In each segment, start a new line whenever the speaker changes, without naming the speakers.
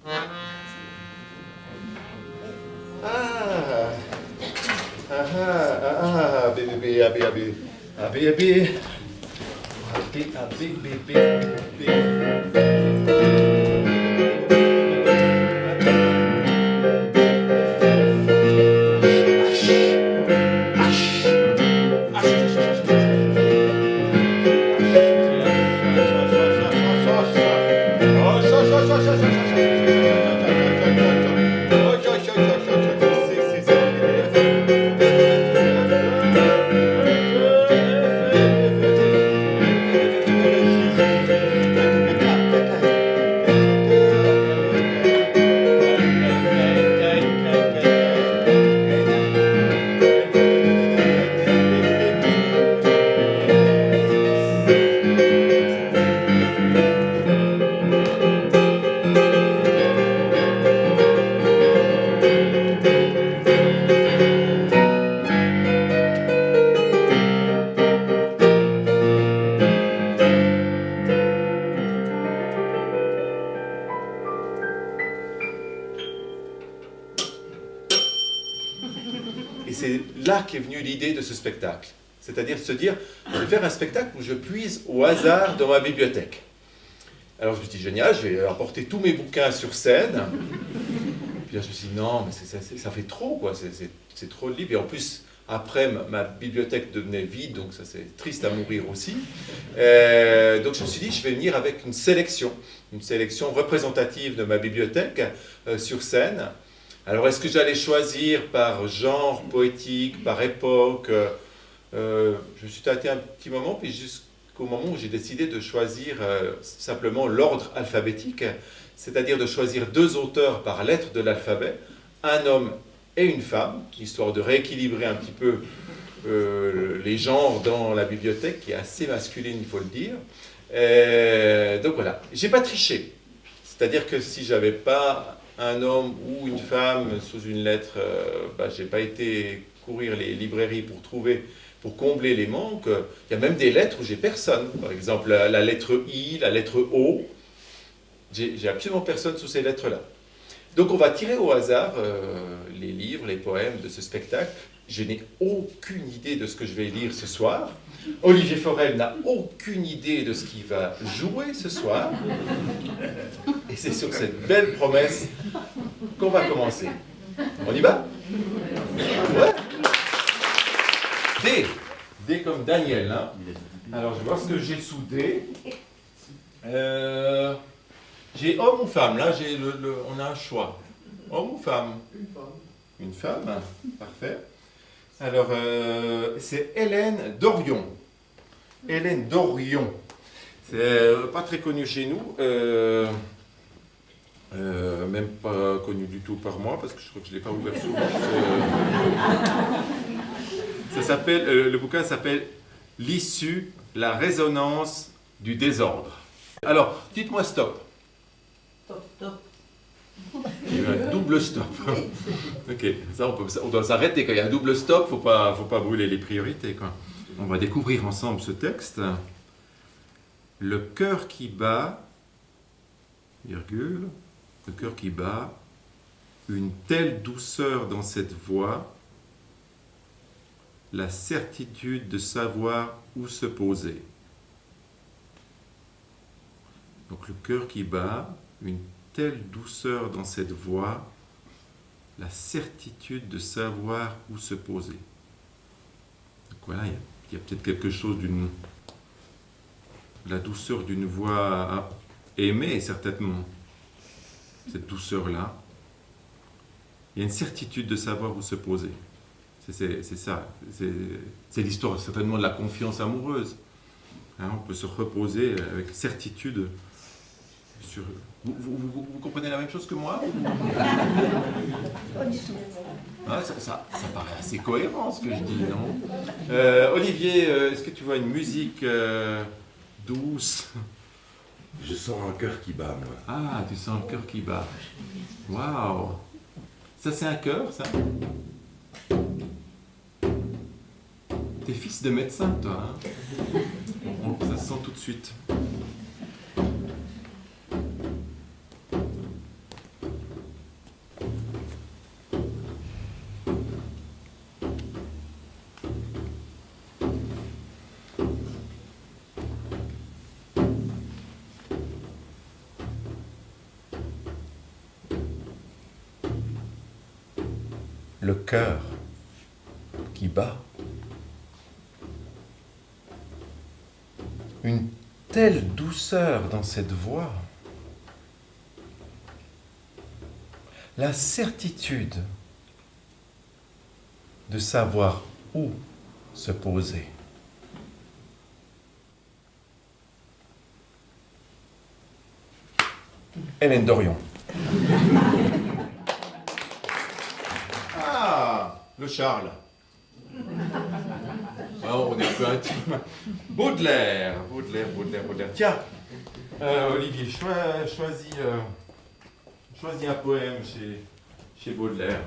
Ah, ah, ah, bébé, ah, bébé, ah, bébé, ah, bébé. Et c'est là qu'est venue l'idée de ce spectacle. C'est-à-dire se dire, je vais faire un spectacle où je puise au hasard dans ma bibliothèque. Alors je me suis dit, génial, je vais apporter tous mes bouquins sur scène. Puis là, je me suis dit, non, mais ça fait trop, quoi, c'est trop de livres. Et en plus, après, ma bibliothèque devenait vide, donc ça c'est triste à mourir aussi. Donc je me suis dit, je vais venir avec une sélection représentative de ma bibliothèque sur scène. Alors, est-ce que j'allais choisir par genre poétique, par époque je me suis tâté un petit moment, puis jusqu'au moment où j'ai décidé de choisir simplement l'ordre alphabétique, c'est-à-dire de choisir 2 auteurs par lettre de l'alphabet, un homme et une femme, histoire de rééquilibrer un petit peu les genres dans la bibliothèque, qui est assez masculine, il faut le dire. Donc voilà, j'ai pas triché. C'est-à-dire que si j'avais pas un homme ou une femme sous une lettre, j'ai pas été courir les librairies pour combler les manques. Il y a même des lettres où j'ai personne. Par exemple, la lettre I, la lettre O. J'ai absolument personne sous ces lettres-là. Donc on va tirer au hasard les livres, les poèmes de ce spectacle. Je n'ai aucune idée de ce que je vais lire ce soir. Olivier Forel n'a aucune idée de ce qu'il va jouer ce soir. Et c'est sur cette belle promesse qu'on va commencer. On y va? Ouais. D. D comme Daniel. Hein. Alors je vais voir ce que j'ai sous D. J'ai homme ou femme. Là, on a un choix. Homme ou femme?
Une femme.
Une femme. Parfait. Alors, c'est Hélène Dorion. Hélène Dorion. C'est pas très connu chez nous. Même pas connu du tout par moi, parce que je crois que je ne l'ai pas ouvert souvent. Ça s'appelle, le bouquin s'appelle « L'issue, la résonance du désordre ». Alors, dites-moi stop.
Top, top.
Il y a un double stop. Ok, ça on doit s'arrêter quand il y a un double stop, faut pas brûler les priorités, quoi. On va découvrir ensemble ce texte. Le cœur qui bat, virgule, le cœur qui bat, une telle douceur dans cette voix, la certitude de savoir où se poser. Donc le cœur qui bat, une telle douceur dans cette voix, la certitude de savoir où se poser. Donc voilà, il y a peut-être quelque chose la douceur d'une voix à aimer, certainement. Cette douceur-là. Il y a une certitude de savoir où se poser. C'est ça. C'est l'histoire certainement de la confiance amoureuse. Hein, on peut se reposer avec certitude sur... Vous comprenez la même chose que moi? Ah, ça paraît assez cohérent ce que je dis, non? Olivier, est-ce que tu vois une musique douce?
Je sens un cœur qui bat, moi.
Ah, tu sens le cœur qui bat. Waouh! Ça, c'est un cœur, ça? T'es fils de médecin, toi, hein? Ça se sent tout de suite. le cœur qui bat. Une telle douceur dans cette voix. La certitude de savoir où se poser. Hélène Dorion. Ah, le Charles. Oh, on est un peu intime. Baudelaire. Tiens, Olivier, choisis un poème chez Baudelaire.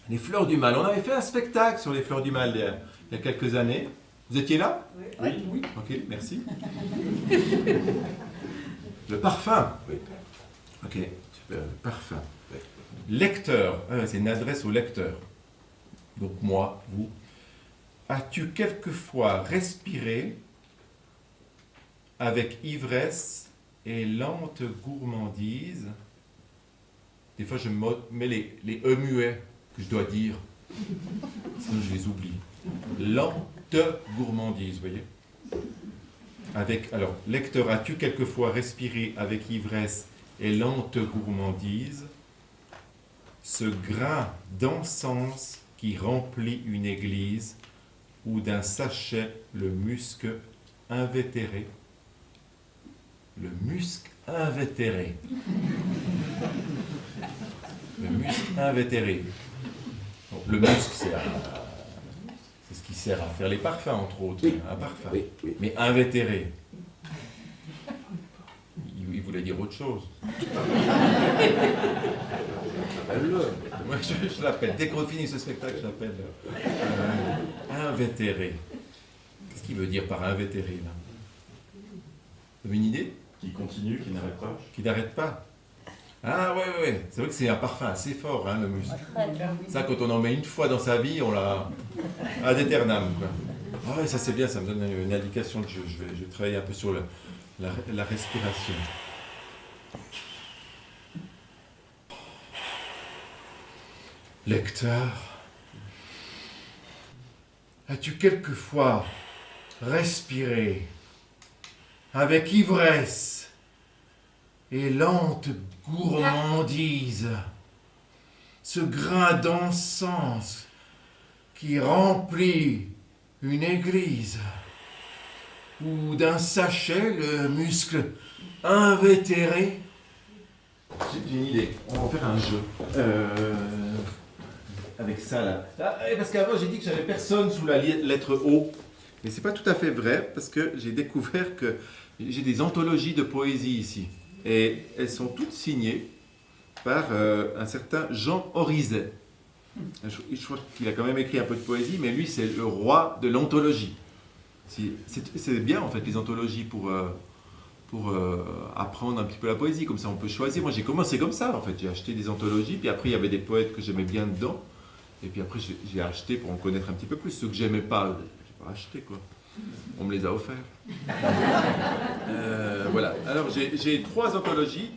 Les fleurs du mal. On avait fait un spectacle sur les fleurs du mal il y a quelques années. Vous étiez là?
Oui.
Ok, merci. Le parfum.
Oui.
Ok, super, le parfum. Lecteur, c'est une adresse au lecteur. Donc moi, vous. As-tu quelquefois respiré avec ivresse et lente gourmandise? Des fois, je mets les E muets que je dois dire. Sinon, je les oublie. Lente gourmandise, vous voyez? Alors, lecteur, as-tu quelquefois respiré avec ivresse et lente gourmandise ce grain d'encens qui remplit une église ou d'un sachet le musc invétéré? Le musc invétéré. Le musc invétéré. Bon, le musc, c'est ce qui sert à faire les parfums, entre autres.
Oui.
Un parfum.
Oui.
Mais invétéré. Il voulait dire autre chose. Moi, je l'appelle. Dès qu'on finit ce spectacle, je l'appelle invétéré. Qu'est-ce qu'il veut dire par invétéré, là? Vous avez une idée?
Qui continue, qui n'arrête pas.
Qui n'arrête pas. Ah ouais. C'est vrai que c'est un parfum assez fort, hein, le musc. Ça, quand on en met une fois dans sa vie, on l'a ad aeternam, quoi. Ah ouais, ça c'est bien, ça me donne une indication de jeu. Je vais travailler un peu sur la respiration. Lecteur, as-tu quelquefois respiré avec ivresse et lente gourmandise ce grain d'encens qui remplit une église ou d'un sachet le muscle invétéré? J'ai une idée, on va faire un jeu. Avec ça là. Parce qu'avant j'ai dit que j'avais personne sous la lettre O. Mais c'est pas tout à fait vrai parce que j'ai découvert que j'ai des anthologies de poésie ici. Et elles sont toutes signées par un certain Jean Orizet. Je crois qu'il a quand même écrit un peu de poésie, mais lui c'est le roi de l'anthologie. C'est bien en fait les anthologies pour apprendre un petit peu la poésie, comme ça on peut choisir. Moi j'ai commencé comme ça en fait, j'ai acheté des anthologies, puis après il y avait des poètes que j'aimais bien dedans, et puis après j'ai acheté pour en connaître un petit peu plus. Ceux que j'aimais pas, j'ai pas acheté quoi, on me les a offerts. Voilà, alors j'ai 3 anthologies,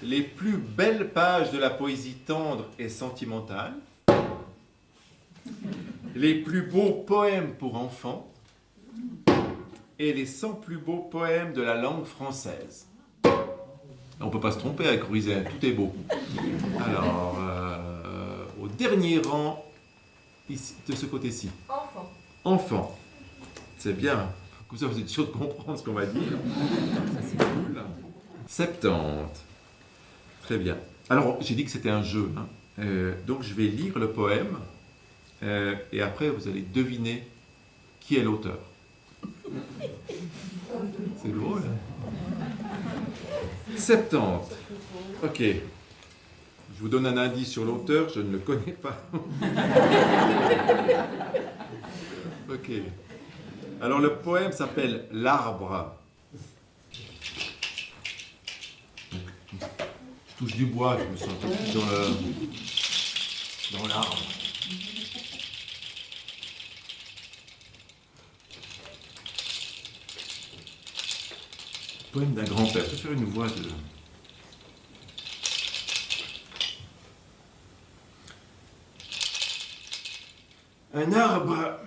les plus belles pages de la poésie tendre et sentimentale, les plus beaux poèmes pour enfants, et les 100 plus beaux poèmes de la langue française. On ne peut pas se tromper avec Orizet, tout est beau. Alors, au dernier rang, ici, de ce côté-ci. Enfant. C'est bien. Comme ça, vous êtes sûr de comprendre ce qu'on va dire. Ça, c'est cool. 70. Très bien. Alors, j'ai dit que c'était un jeu. Hein. Donc, je vais lire le poème. Et après, vous allez deviner qui est l'auteur. C'est drôle. Hein. 70. Ok. Je vous donne un indice sur l'auteur, je ne le connais pas. Ok. Alors le poème s'appelle L'arbre. Je touche du bois, je me sens un peu dans l'arbre. Poème d'un grand-père. Je vais faire une voix de...
un arbre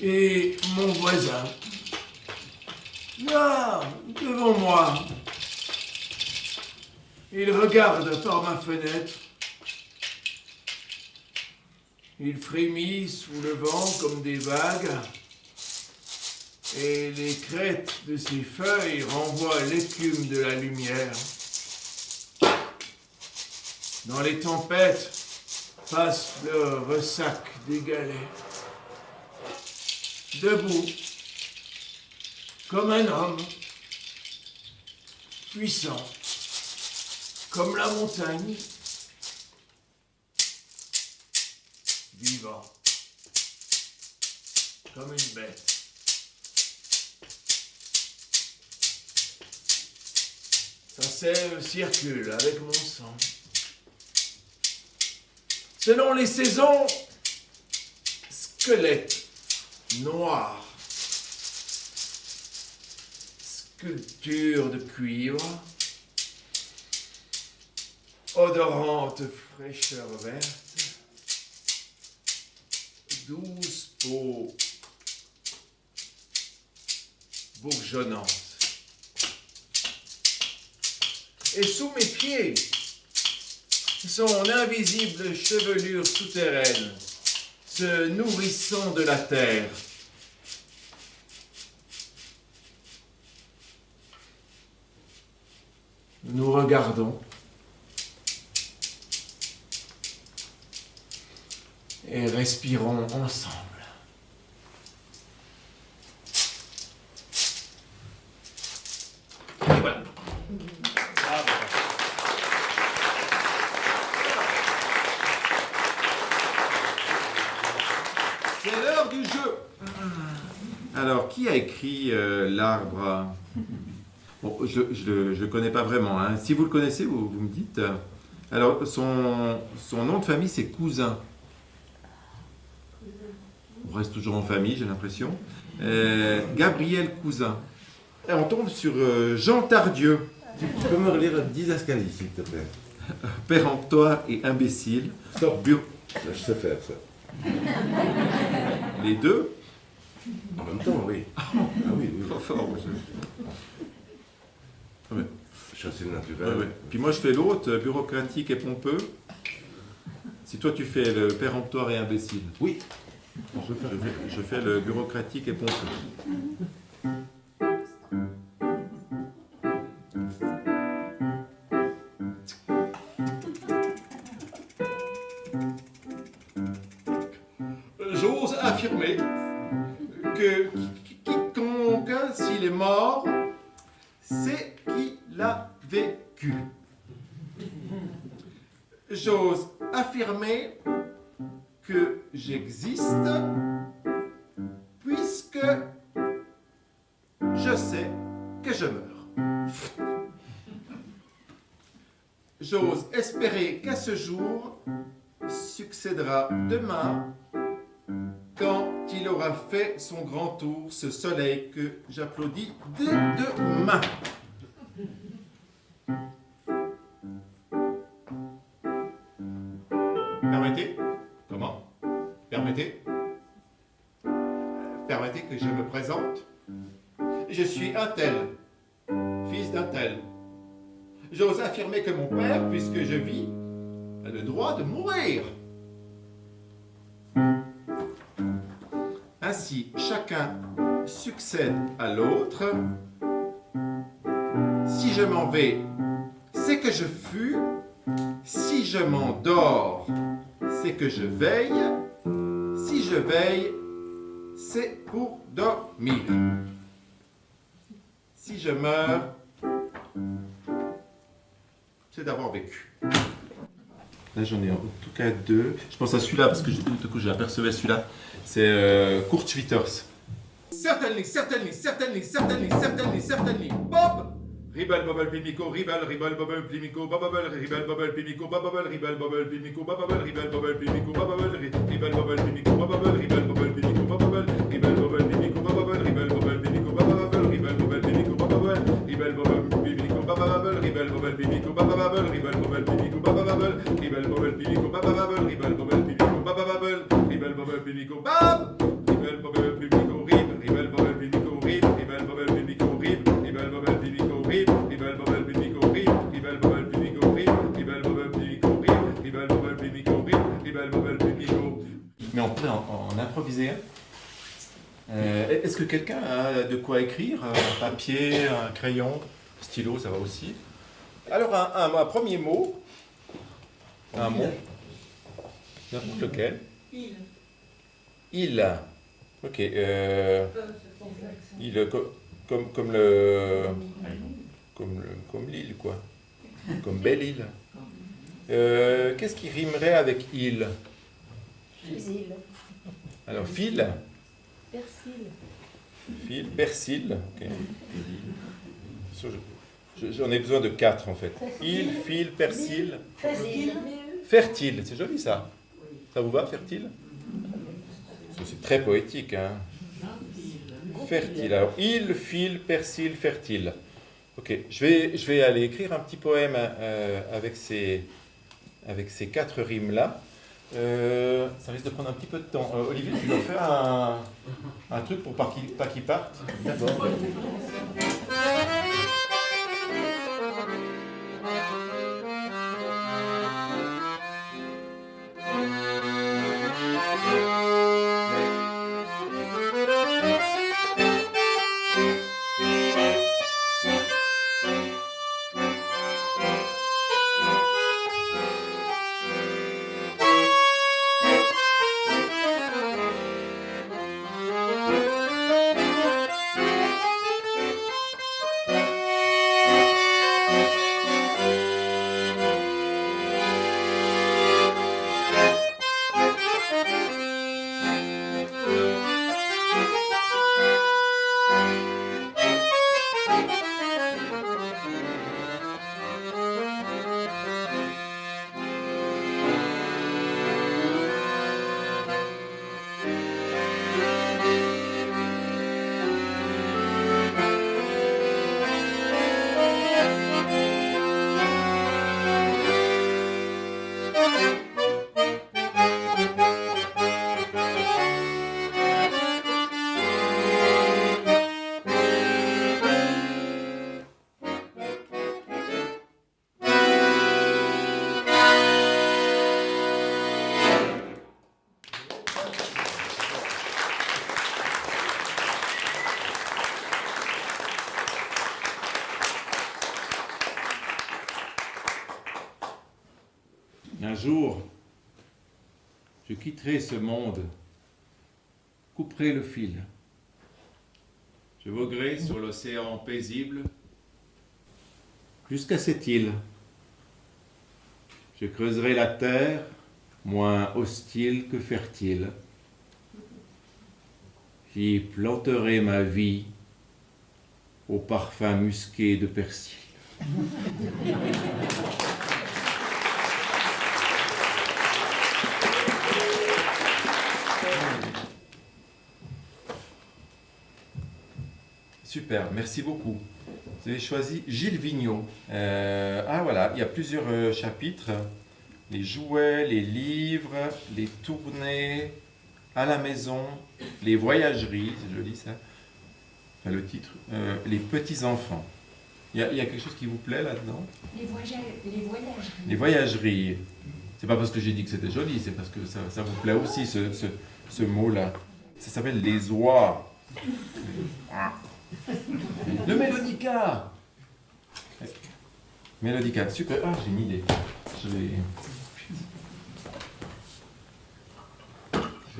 et mon voisin. Là, devant moi. Il regarde par ma fenêtre. Il frémit sous le vent comme des vagues. Et les crêtes de ses feuilles renvoient l'écume de la lumière. Dans les tempêtes passe le ressac des galets. Debout, comme un homme, puissant, comme la montagne, vivant, comme une bête. Sa sève circule avec mon sang. Selon les saisons, squelette noir, sculpture de cuivre, odorante fraîcheur verte, douce peau bourgeonnante. Et sous mes pieds, son invisible chevelure souterraine, se nourrissant de la terre. Nous regardons et respirons ensemble. Et voilà. C'est l'heure du jeu.
Alors, qui a écrit l'arbre? Bon, je le connais pas vraiment, hein. Si vous le connaissez, vous me dites. Alors, son nom de famille, c'est Cousin. On reste toujours en famille, j'ai l'impression. Gabriel Cousin. Et on tombe sur Jean Tardieu.
Tu peux me relire Didascalie, s'il te plaît?
Péremptoire et imbécile.
Stop. Je sais faire ça.
Les deux.
En même temps, oui. Ah oui, oui.
Trop fort. Ouais.
Chasser le
Ouais,
naturel.
ouais. Puis moi, je fais l'autre, bureaucratique et pompeux. Si toi, tu fais le péremptoire et imbécile.
Oui.
Je fais le bureaucratique et pompeux.
J'ose affirmer que quiconque, s'il est mort, c'est qu'il a vécu. J'ose affirmer que j'existe puisque je sais que je meurs. J'ose espérer qu'à ce jour succédera demain quand il aura fait son grand tour, ce soleil que j'applaudis de deux mains. Permettez? Comment? Permettez? Permettez que je me présente? Je suis un tel, fils d'un tel. J'ose affirmer que mon père, puisque je vis, a le droit de mourir. Ainsi, chacun succède à l'autre. Si je m'en vais, c'est que je fus. Si je m'endors, c'est que je veille. Si je veille, c'est pour dormir. Si je meurs, c'est d'avoir vécu.
Là, j'en ai en tout cas deux. Je pense à celui-là, parce que tout coup, j'ai aperçu celui-là. C'est Kurt Schwitters.
Certainly, certainly, certainly, certainly, certainly, certainly. Bob! Ribble, bubble, pimico, ribble, bubble, pimico, bubble, ribble, bubble, pimico, bubble, ribble, bubble, pimico, bubble, ribble, bubble, pimico, bubble, ribble, bubble, pimico, bubble, ribble, bubble, pimico, bubble, ribble, bubble, pimico, bubble, ribble, bubble, pimico, bubble, ribble, bubble, pimico, bubble, ribble, bubble, pimico, bubble, ribble, bubble, pimico, bubble, ribble, bubble, pimico, bubble, ribble, bubble, pimico, bubble, ribble, bubble, pimico, bubble, ribble, bubble, pimico, Pimico, Bob! Ribel, Bobel, Pimico, Rib, Ribel, Bobel, Pimico, Rib, Ribel, Bobel, Pimico, Rib, Ribel, Bobel, Pimico, Rib, Ribel, Bobel, Pimico, Rib, Ribel, Bobel, Pimico, Rib, Ribel, Bobel, Pimico, Rib, Ribel, Bobel, Pimico, Rib, Ribel, Bobel, Pimico.
Mais on pourrait en improviser un. Est-ce que quelqu'un a de quoi écrire? Un papier, un crayon, stylo, ça va aussi. Alors, un premier mot. Un mot. N'importe lequel.
Il.
Il. Ok.
C'est ton
Il, comme l'île, quoi. Comme belle île. Qu'est-ce qui rimerait avec il?
Fusil.
Alors, fil.
Persil.
Fil, persil. Ok. J'en ai besoin de 4 en fait. Il, fil, persil.
Facile.
Fertile, c'est joli ça. Ça vous va, fertile? C'est très poétique, hein. Fertile. Alors, il, fil, persil, fertile. Ok, je vais aller écrire un petit poème avec ces 4 rimes-là. Ça risque de prendre un petit peu de temps. Olivier, tu dois faire un truc pour pas qu'il parte. D'accord. Un jour, je quitterai ce monde, couperai le fil. Je voguerai sur l'océan paisible jusqu'à cette île. Je creuserai la terre, moins hostile que fertile. J'y planterai ma vie au parfum musqué de persil. Super, merci beaucoup. Vous avez choisi Gilles Vigneault. Voilà, il y a plusieurs chapitres. Les jouets, les livres, les tournées, à la maison, les voyageries, c'est joli ça. Enfin, le titre, les petits-enfants. Il y a quelque chose qui vous plaît là-dedans?
Les voyageries.
Les voyageries. C'est pas parce que j'ai dit que c'était joli, c'est parce que ça vous plaît aussi, ce mot-là. Ça s'appelle les oies. De Mélodica. Mélodica, super. Ah, j'ai une idée. Je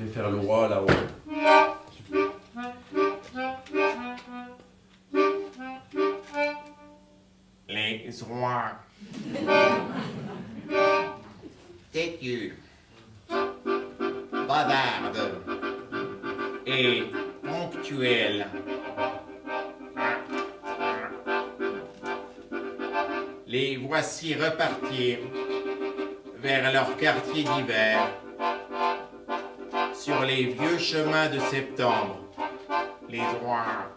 vais faire le roi là-haut. Les rois. Têtus, bavardes et ponctuels. Les voici repartir vers leur quartier d'hiver, sur les vieux chemins de septembre, les rois.